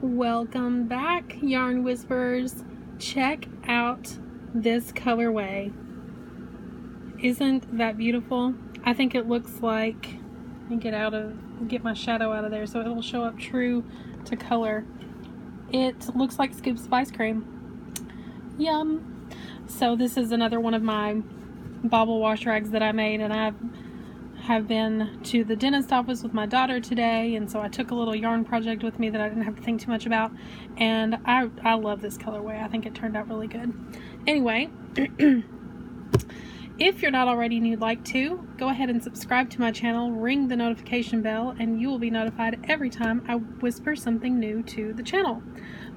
Welcome back, Yarn Whisperers. Check out this colorway. Isn't that beautiful? I think it looks like, let me get my shadow out of there so it will show up true to color. It looks like scoops of ice cream. Yum. So this is another one of my bobble wash rags that I made, and I have been to the dentist office with my daughter today, and so I took a little yarn project with me that I didn't have to think too much about, and I love this colorway. I think it turned out really good. Anyway, if you're not already and you'd like to, go ahead and subscribe to my channel, ring the notification bell, and you will be notified every time I whisper something new to the channel.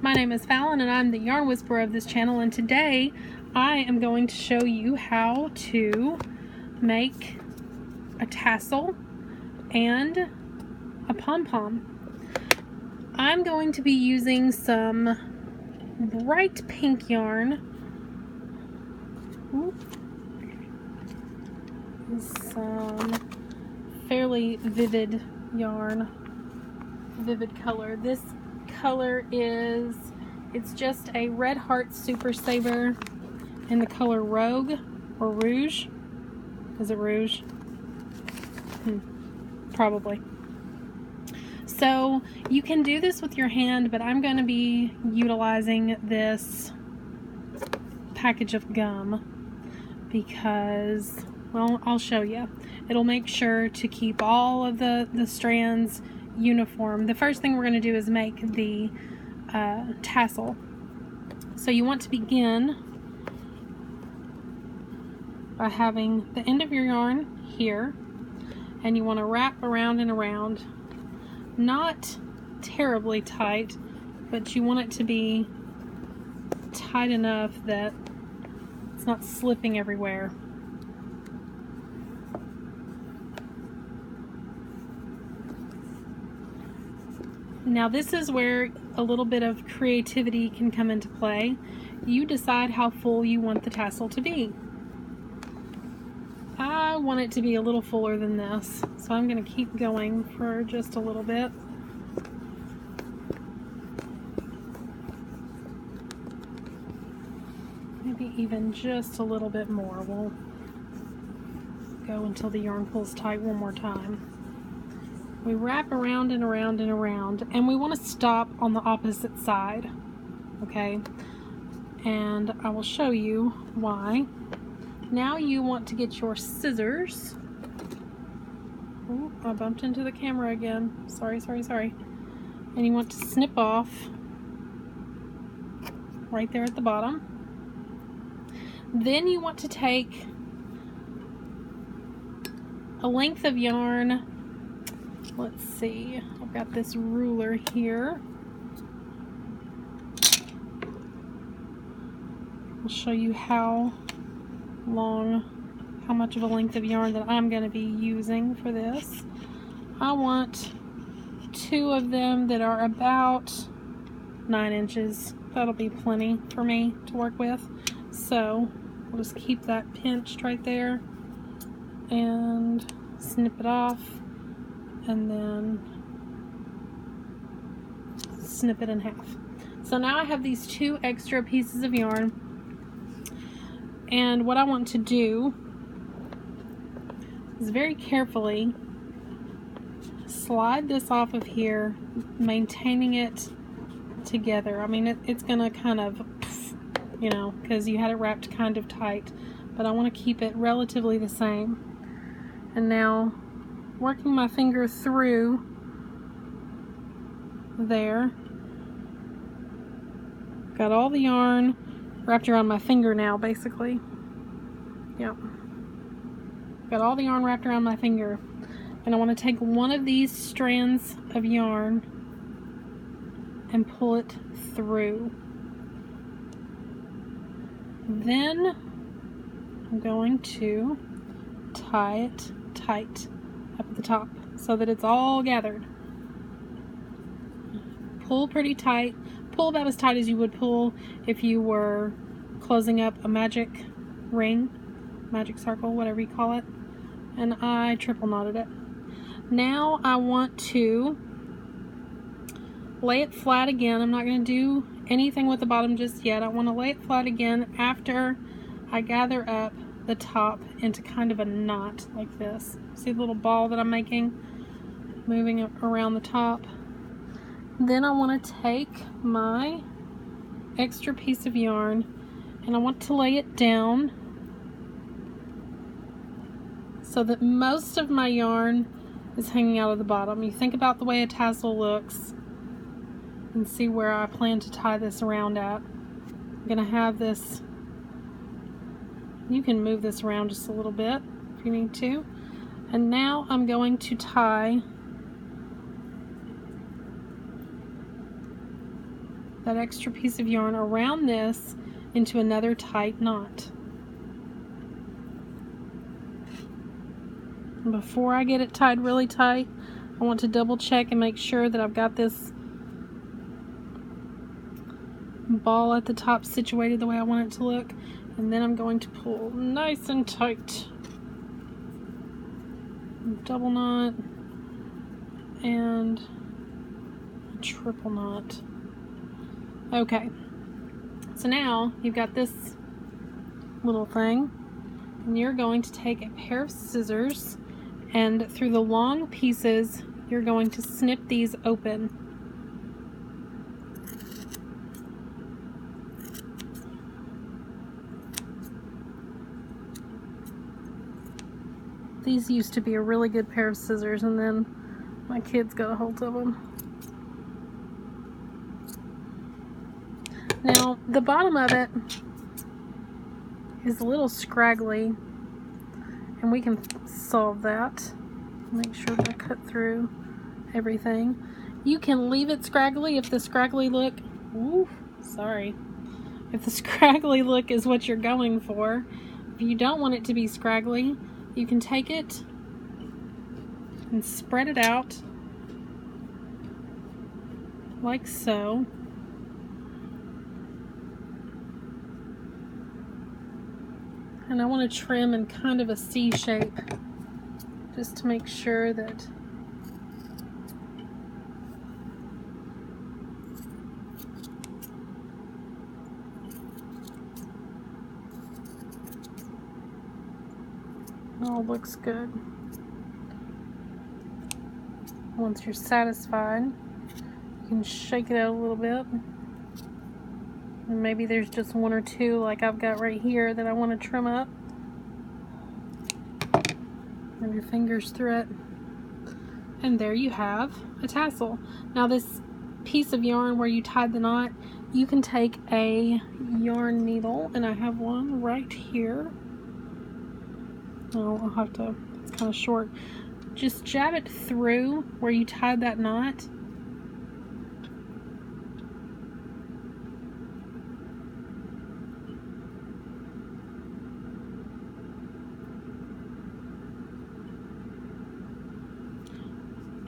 My name is Fallon, and I'm the yarn whisperer of this channel, and today I am going to show you how to make a tassel and a pom-pom. I'm going to be using some bright pink yarn, some fairly vivid yarn, vivid color. This color it's just a Red Heart Super Saver in the color Rogue or Rouge. Is it Rouge? Probably. So you can do this with your hand, but I'm going to be utilizing this package of gum because, well, I'll show you. It'll make sure to keep all of the strands uniform. The first thing we're going to do is make the tassel. So you want to begin by having the end of your yarn here, and you want to wrap around and around, not terribly tight, but you want it to be tight enough that it's not slipping everywhere. Now this is where a little bit of creativity can come into play. You decide how full you want the tassel to be. I want it to be a little fuller than this, so I'm going to keep going for just a little bit. Maybe even just a little bit more. We'll go until the yarn pulls tight one more time. We wrap around and around and around, and we want to stop on the opposite side, okay? And I will show you why. Now you want to get your scissors. Oh, I bumped into the camera again. Sorry. And you want to snip off right there at the bottom. Then you want to take a length of yarn. Let's see, I've got this ruler here. I'll show you how much of a length of yarn that I'm going to be using for this. I want 2 of them that are about 9 inches. That'll be plenty for me to work with. So I'll just keep that pinched right there and snip it off, and then snip it in half. So now I have these 2 extra pieces of yarn, and what I want to do is very carefully slide this off of here, maintaining it together. I mean, it's gonna kind of, you know, because you had it wrapped kind of tight, but I want to keep it relatively the same. And now working my finger through there. Got all the yarn wrapped around my finger now, basically. Yep. Got all the yarn wrapped around my finger. And I want to take one of these strands of yarn and pull it through. Then I'm going to tie it tight up at the top so that it's all gathered. Pull pretty tight. Pull about as tight as you would pull if you were closing up a magic ring, magic circle, whatever you call it. And I triple knotted it. Now I want to lay it flat again. I'm not going to do anything with the bottom just yet. I want to lay it flat again after I gather up the top into kind of a knot like this. See the little ball that I'm making? Moving around the top. Then I want to take my extra piece of yarn and I want to lay it down so that most of my yarn is hanging out of the bottom. You think about the way a tassel looks and see where I plan to tie this around at. I'm gonna have this, you can move this around just a little bit if you need to. And now I'm going to tie that extra piece of yarn around this into another tight knot. And before I get it tied really tight, I want to double check and make sure that I've got this ball at the top situated the way I want it to look. And then I'm going to pull nice and tight. Double knot and a triple knot. Okay, so now you've got this little thing, and you're going to take a pair of scissors, and through the long pieces you're going to snip these open. These used to be a really good pair of scissors, and then my kids got a hold of them. Now, the bottom of it is a little scraggly, and we can solve that. Make sure that I cut through everything. You can leave it scraggly if the scraggly look, if the scraggly look is what you're going for. If you don't want it to be scraggly, you can take it and spread it out like so. And I want to trim in kind of a C shape just to make sure that it all looks good. Once you're satisfied, you can shake it out a little bit. And maybe there's just one or two like I've got right here that I want to trim up. Run your fingers through it. And there you have a tassel. Now this piece of yarn where you tied the knot, you can take a yarn needle, and I have one right here. Oh, I'll have to, it's kind of short. Just jab it through where you tied that knot.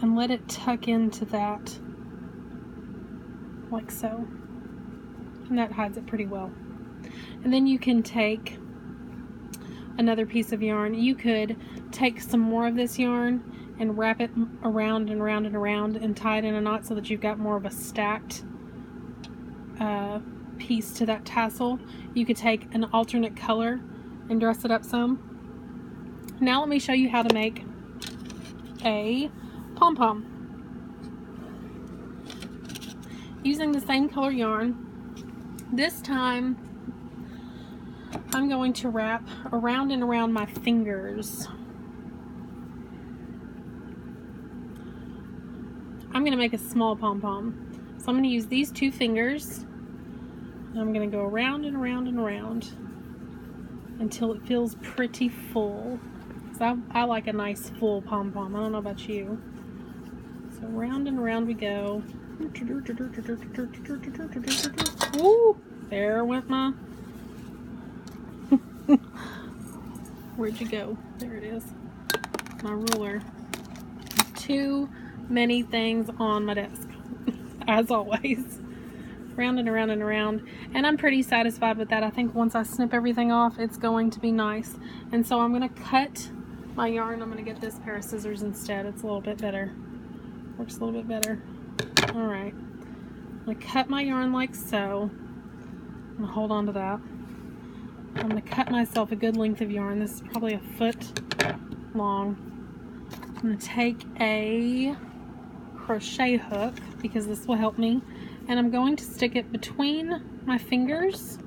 And let it tuck into that, like so. And that hides it pretty well. And then you can take another piece of yarn. You could take some more of this yarn and wrap it around and around and around and tie it in a knot so that you've got more of a stacked piece to that tassel. You could take an alternate color and dress it up some. Now let me show you how to make a pom-pom. Using the same color yarn, this time I'm going to wrap around and around my fingers. I'm going to make a small pom-pom. So I'm going to use these two fingers, and I'm going to go around and around and around until it feels pretty full. So I like a nice full pom-pom. I don't know about you. So round and around we go. Ooh, there went my... Where'd you go? There it is. My ruler. Too many things on my desk, as always. Round and around and around. And I'm pretty satisfied with that. I think once I snip everything off, it's going to be nice. And so I'm going to cut my yarn. I'm going to get this pair of scissors instead. It's a little bit better. Works a little bit better. Alright. going to cut my yarn like so. I'm going to hold on to that. I'm going to cut myself a good length of yarn. This is probably a foot long. I'm going to take a crochet hook because this will help me, and I'm going to stick it between my fingers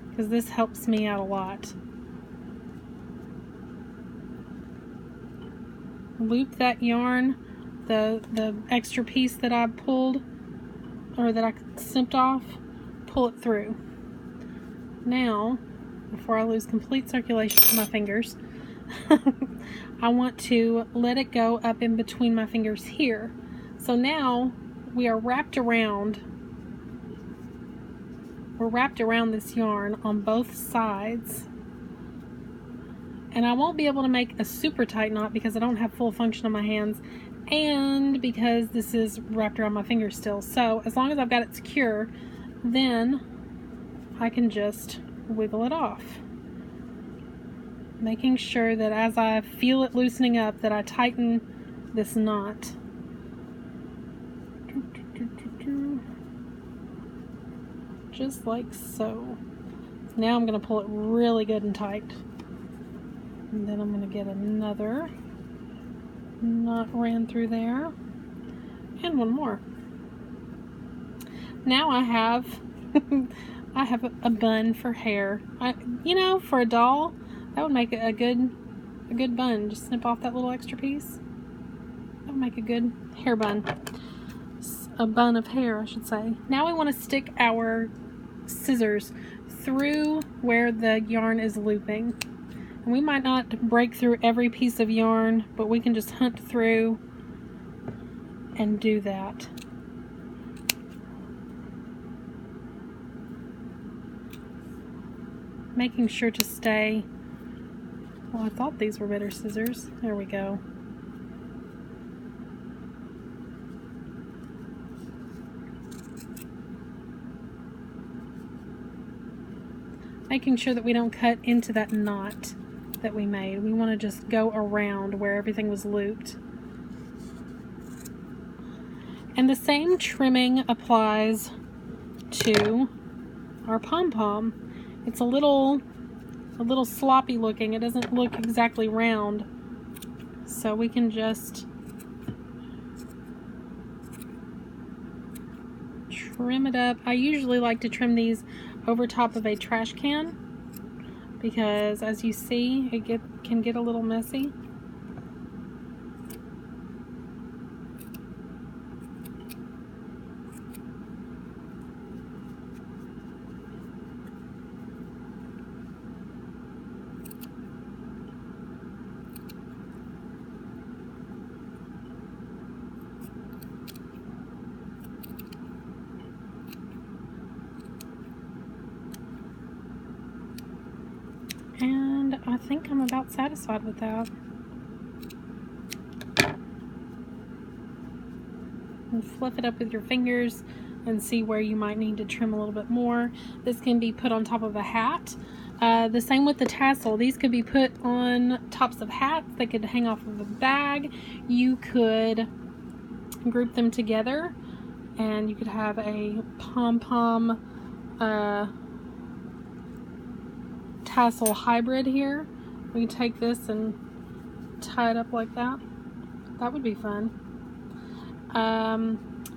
because this helps me out a lot. Loop that yarn, the extra piece that I pulled or that I snipped off, pull it through. Now, before I lose complete circulation to my fingers, I want to let it go up in between my fingers here. So now we are wrapped around. We're wrapped around this yarn on both sides. And I won't be able to make a super tight knot because I don't have full function on my hands and because this is wrapped around my fingers still. So as long as I've got it secure, then I can just wiggle it off. Making sure that as I feel it loosening up that I tighten this knot. Just like so. Now I'm going to pull it really good and tight. And then I'm going to get another knot ran through there. And one more. Now I have I have a bun for hair. You know, for a doll, that would make a good bun. Just snip off that little extra piece. That would make a good hair bun. A bun of hair, I should say. Now we want to stick our scissors through where the yarn is looping. And we might not break through every piece of yarn, but we can just hunt through and do that. Making sure to stay. Well, I thought these were better scissors. There we go. Making sure that we don't cut into that knot that we made. We want to just go around where everything was looped. And the same trimming applies to our pom-pom. It's a little sloppy looking. It doesn't look exactly round. So we can just trim it up. I usually like to trim these over top of a trash can because, as you see, it can get a little messy. And I think I'm about satisfied with that. And fluff it up with your fingers and see where you might need to trim a little bit more. This can be put on top of a hat. The same with the tassel. These could be put on tops of hats. They could hang off of a bag. You could group them together and you could have a pom-pom tassel hybrid here. We can take this and tie it up like that. That would be fun.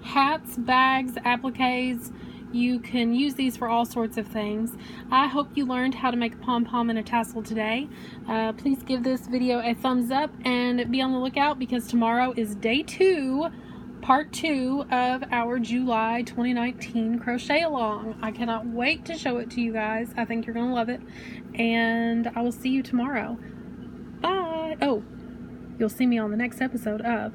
Hats, bags, appliques, you can use these for all sorts of things. I hope you learned how to make a pom-pom and a tassel today. Please give this video a thumbs up and be on the lookout because tomorrow is day 2, part 2 of our July 2019 crochet along. I cannot wait to show it to you guys. I think you're gonna love it, and I will see you tomorrow. Bye. Oh, you'll see me on the next episode of